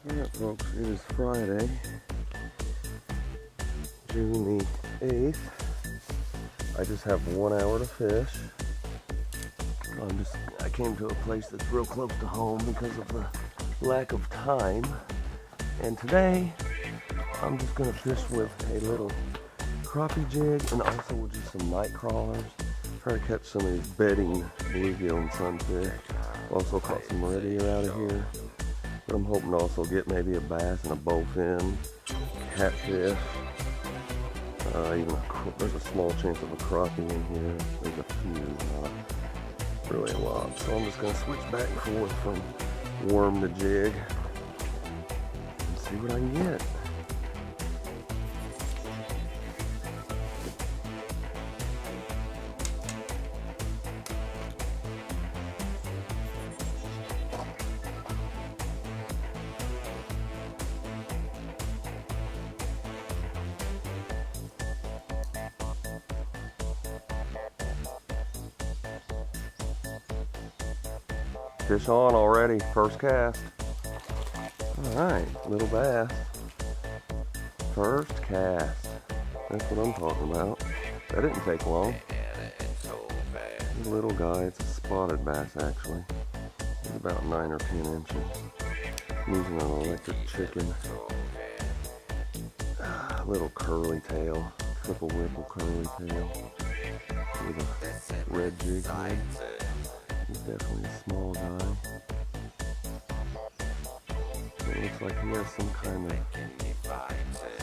Alright folks, it is Friday, June the 8th. I just have 1 hour to fish. I came to a place that's real close to home because of the lack of time. And today, I'm just gonna fish with a little crappie jig and also with just some night crawlers. Try to catch some of these bedding bluegill and sunfish. Also caught some red ear out of here. But I'm hoping to also get maybe a bass and a bowfin, catfish. There's a small chance of a crappie in here. There's a few, not really a lot. So I'm just gonna switch back and forth from worm to jig and see what I can get. Fish on already, first cast. Alright, little bass. First cast. That's what I'm talking about. That didn't take long. Little guy, it's a spotted bass actually. He's about 9 or 10 inches. I'm using an electric chicken. Little curly tail, triple whipple curly tail. With a red jig head. He's definitely a small guy. It looks like he has some kind of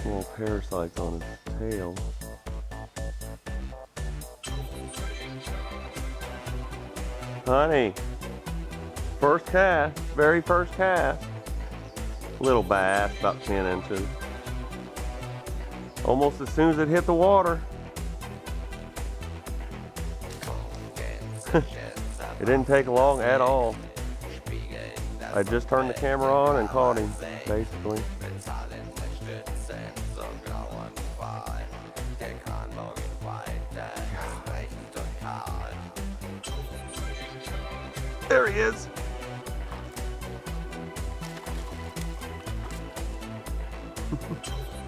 small parasites on his tail. Honey, first cast, very first cast. Little bass, about 10 inches. Almost as soon as it hit the water. It didn't take long at all. I just turned the camera on and caught him, basically. There he is.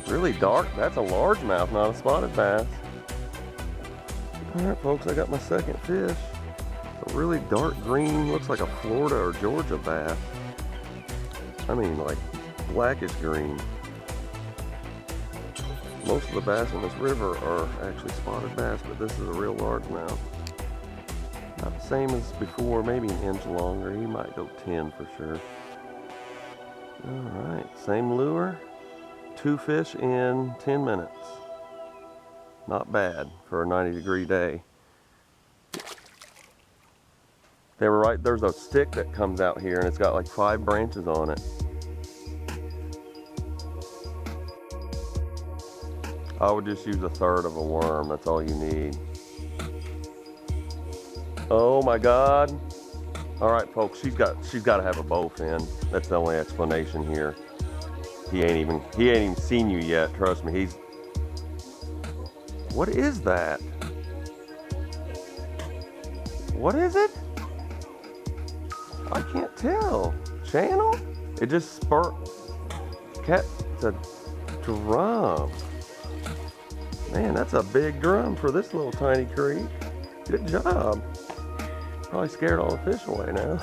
Really dark. That's a largemouth, not a spotted bass. All right, folks, I got my second fish. A really dark green, looks like a Florida or Georgia bass. I mean, like blackish green. Most of the bass in this river are actually spotted bass, but this is a real largemouth. Not the same as before, maybe an inch longer. He might go 10 for sure. All right, same lure. 2 fish in 10 minutes. Not bad for a 90-degree day. They were right, there's a stick that comes out here and it's got like 5 branches on it. I would just use 1/3 of a worm, that's all you need. Oh my God. All right folks, she's got to have a bowfin. That's the only explanation here. He ain't even seen you yet, trust me. What is that? What is it? I can't tell. Channel? It just spurt. It's a drum. Man, that's a big drum for this little tiny creek. Good job. Probably scared all the fish away now.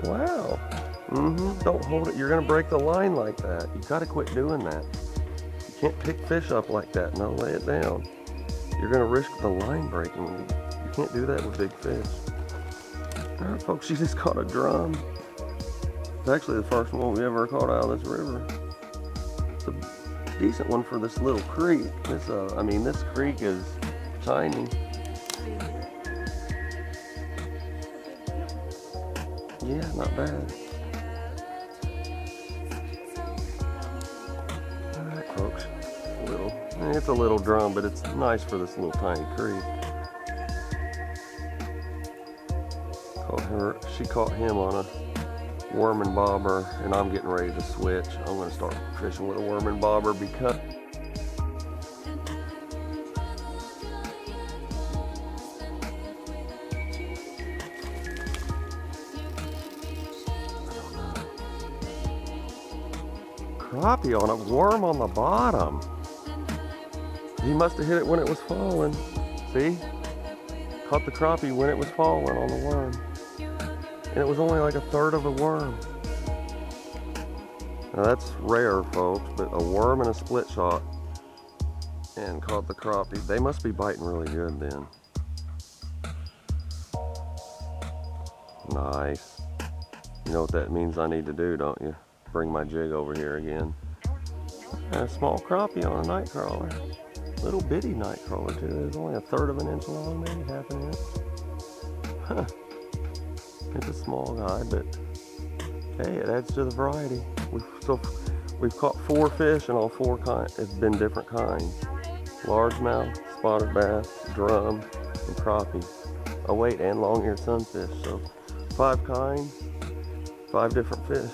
Wow. Don't hold it. You're gonna break the line like that. You gotta quit doing that. You can't pick fish up like that. No, lay it down. You're gonna risk the line breaking. You can't do that with big fish. All right, folks, she just caught a drum. It's actually the first one we ever caught out of this river. It's a decent one for this little creek. I mean, this creek is tiny. Yeah, not bad. All right, folks, it's a little drum, but it's nice for this little tiny creek. She caught him on a worm and bobber, and I'm getting ready to switch. I'm going to start fishing with a worm and bobber because crappie on a worm on the bottom. He must have hit it when it was falling. See? Caught the crappie when it was falling on the worm. And it was only like a third of a worm. Now that's rare, folks, but a worm and a split shot and caught the crappie. They must be biting really good then. Nice. You know what that means I need to do, don't you? Bring my jig over here again. And a small crappie on a night crawler. Little bitty night crawler too. It's only a third of an inch long, maybe half an inch. Huh. It's a small guy, but hey, it adds to the variety. We've caught 4 fish and all 4 kinds have been different kinds. Largemouth, spotted bass, drum, and crappie. Oh wait, and long-eared sunfish. So 5 kinds, 5 different fish.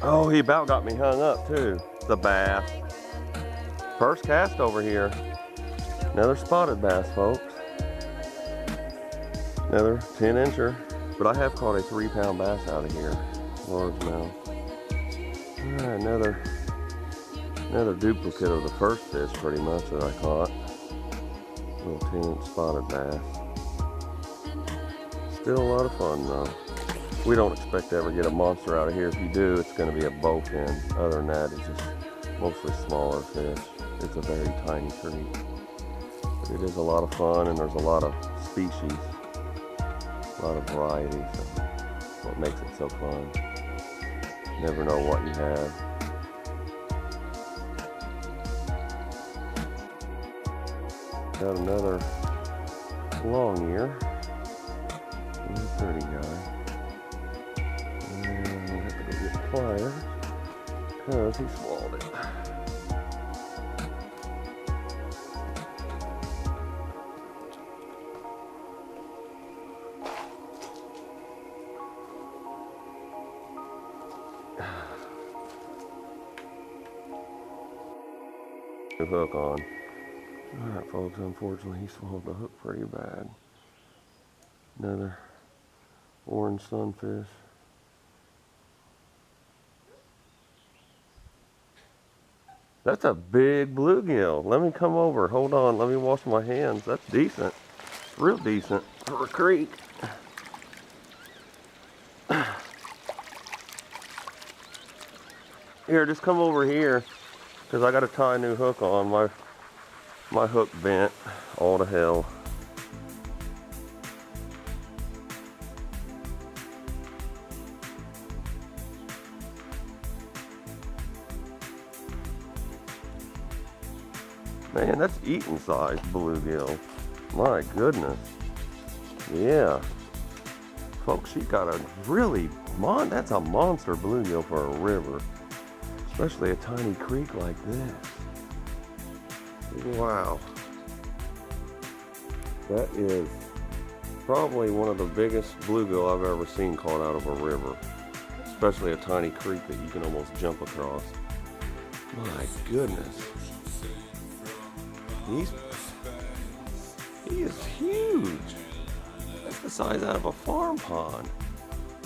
Oh, he about got me hung up too. The bass. First cast over here. Another spotted bass, folks. Another 10-incher. But I have caught a 3-pound bass out of here. Largemouth. Alright, another duplicate of the first fish pretty much that I caught. Little 10-inch spotted bass. Still a lot of fun though. We don't expect to ever get a monster out of here. If you do, it's going to be a bowfin. Other than that, it's just mostly smaller fish. It's a very tiny creek. But it is a lot of fun, and there's a lot of species, a lot of variety. So that's what makes it so fun. You never know what you have. Got another long ear. He's a pretty guy. And I have to go get pliers because he swallowed it. The hook on. Alright folks, unfortunately he swallowed the hook pretty bad. Another orange sunfish. That's a big bluegill. Let me come over. Hold on. Let me wash my hands. That's decent. Real decent for a creek. Here, just come over here because I got to tie a new hook on. My hook bent all to hell. Man, that's eating size bluegill. My goodness. Yeah. Folks, she got a really, that's a monster bluegill for a river. Especially a tiny creek like this. Wow. That is probably one of the biggest bluegill I've ever seen caught out of a river. Especially a tiny creek that you can almost jump across. My goodness. He is huge. That's the size out of a farm pond.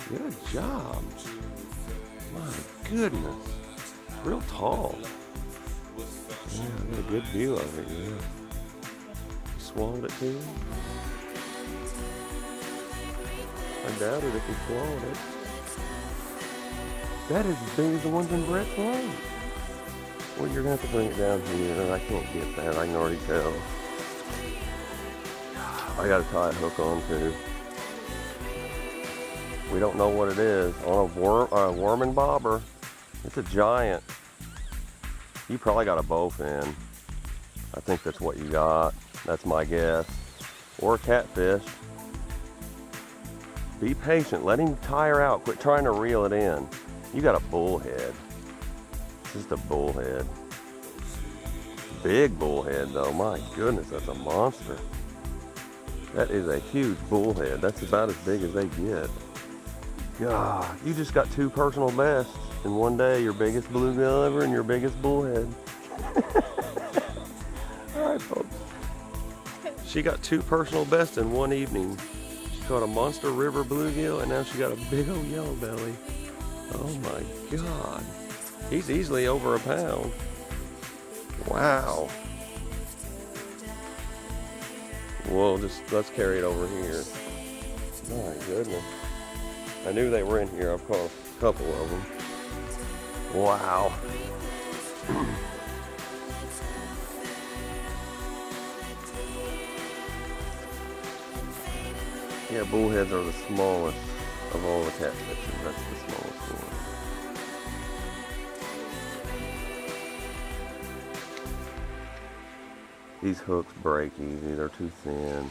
Good job. My goodness. Real tall. Yeah, I got a good view of it, yeah. He swallowed it too. I doubt it if he swallowed it. That is as big as the ones in Brett's Lake. Well, you're going to have to bring it down here. I can't get that. I can already tell. I got to tie a hook on too. We don't know what it is. On a worm and bobber. It's a giant. You probably got a bowfin. I think that's what you got. That's my guess. Or a catfish. Be patient. Let him tire out. Quit trying to reel it in. You got a bullhead. Just a bullhead. Big bullhead though. My goodness, that's a monster. That is a huge bullhead. That's about as big as they get. God, you just got 2 personal bests in one day. Your biggest bluegill ever and your biggest bullhead. All right, folks. She got 2 personal bests in one evening. She caught a monster river bluegill, and now she got a big old yellow belly. Oh my God. He's easily over a pound. Wow. Well, let's carry it over here. My goodness. I knew they were in here. I've caught a couple of them. Wow. Yeah, bullheads are the smallest of all the catfishes. That's the smallest one. These hooks break easy. They're too thin.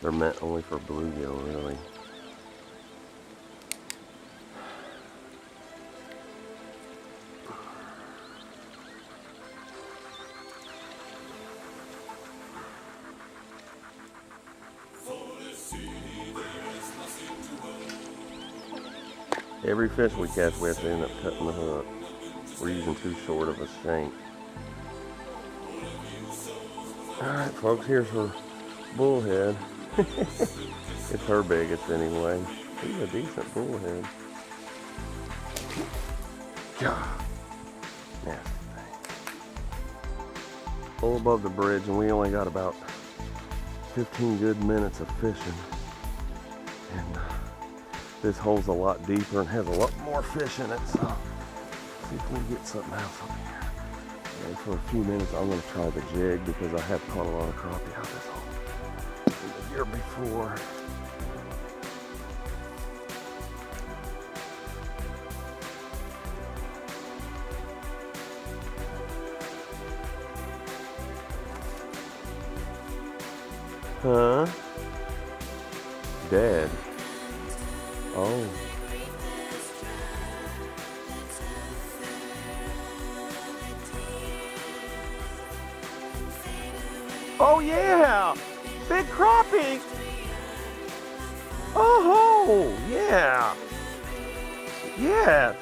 They're meant only for bluegill, really. Every fish we catch, we have to end up cutting the hook. We're using too short of a shank. Alright folks, here's her bullhead. It's her biggest anyway. She's a decent bullhead. God. Nasty thing. All above the bridge, and we only got about 15 good minutes of fishing. And this hole's a lot deeper and has a lot more fish in it, so see if we can get something else up here. And for a few minutes, I'm going to try the jig because I have caught a lot of crappie out this hole in the year before. Huh? Dead. Oh. Oh yeah! Big crappie! Oh yeah! Yes!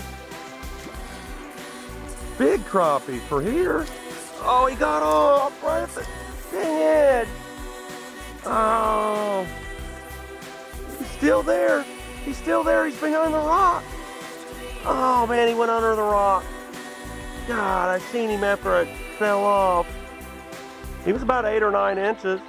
Big crappie for here. Oh, he got off right at the head. Oh. He's still there. He's still there. He's behind the rock. Oh man, he went under the rock. God, I seen him after I fell off. He was about 8 or 9 inches.